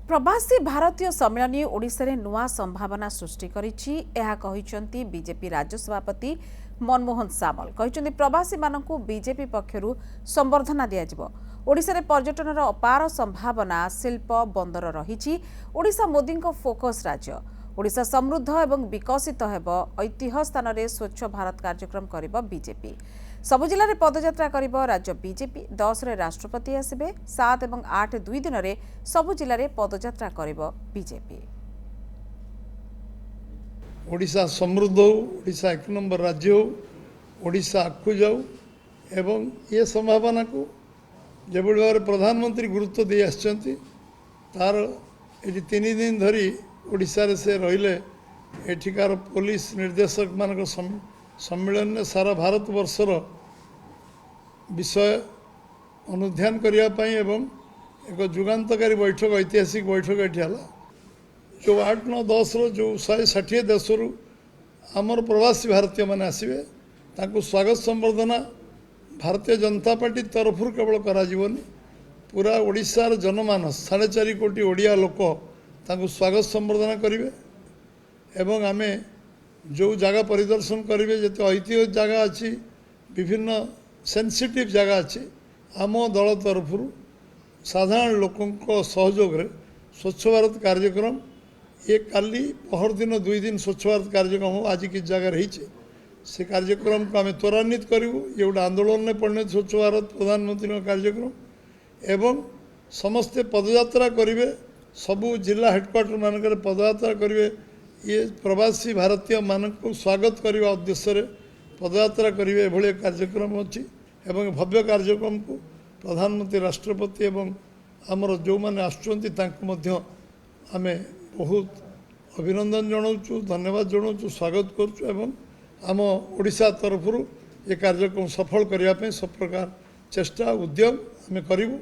प्रवासी भारतीय सम्मेलन ओडिशा रे नुआ संभावना सृष्टि करिछि बीजेपी राज्य सभापति मनमोहन सामल कहते प्रवासी मानकु बीजेपी पक्षरु संबर्धना दियाजिबो। ओडिशा रे पर्यटनर अपार संभावना शिल्प बंदर रहिछि। ओडिशा मोदीको फोकस राज्य। ओडिशा समृद्ध एवं विकसित हेब। ऐतिह्य स्थान रे स्वच्छ भारत कार्यक्रम करिबो बीजेपी। सबु जिले में पदयात्रा करिबो राज्य बीजेपी। 10 रे राष्ट्रपति आसबे। 7 और 8 2 दिन में सबु जिले में पदयात्रा करिबो बीजेपी। ओडिशा समृद्ध हो, ओडिशा 1 नंबर राज्य हो, ओडिशा आगु जाऊ एवं ये संभावना को जो भाव प्रधानमंत्री गुरुत्व दे आछंती तार ये 3 दिन धरी ओडिशा रे से रहिले। एठिकार पुलिस निर्देशक मान सम्मेलन में सारा भारत वर्षर विषय अनुध्यान करने एवं एक जुगान्तकारी बैठक ऐतिहासिक बैठक ये है जो 8, 9, 10 जो 160 देश आमर प्रवासी भारतीय मैंने आसवे ताकू स्वागत संबर्धना भारतीय जनता पार्टी तरफ केवल कराजीवनी पूरा ओडिशार जनमानस 4.5 कोटी ओडिया लोक ताकू स्वागत संबर्धना करेंगे एवं आमे जो जगह परिदर्शन करेंगे जो ऐतिह्य जगह अच्छी विभिन्न सेंसिटिव जगह अच्छी आम दल तरफ साधारण लोकों सहयोग रे स्वच्छ भारत कार्यक्रम ये काली पहर दिन 2 दिन स्वच्छ भारत कार्यक्रम हो आज किस जगह रही से कार्यक्रम को आम त्वरान्वित करूँ। ये गोटे आंदोलन में परिणत स्वच्छ भारत प्रधानमंत्री कार्यक्रम एवं समस्ते पदयात्रा करेंगे। सबू जिला हेडक्वार्टर मानक पदयात्रा करेंगे। ये प्रवासी भारतीय मान को स्वागत करने उद्देश्य पदयात्रा करेंगे। एभली कार्यक्रम अच्छी एवं भव्य कार्यक्रम को प्रधानमंत्री राष्ट्रपति एवं आमर जो मैंने आसुँच आम बहुत अभिनंदन जनाऊँ, धन्यवाद जनाऊँ, स्वागत करुँ। आम ओडिशा तरफ ये कार्यक्रम सफल करने सब प्रकार चेष्टा उद्यम आम करूँ।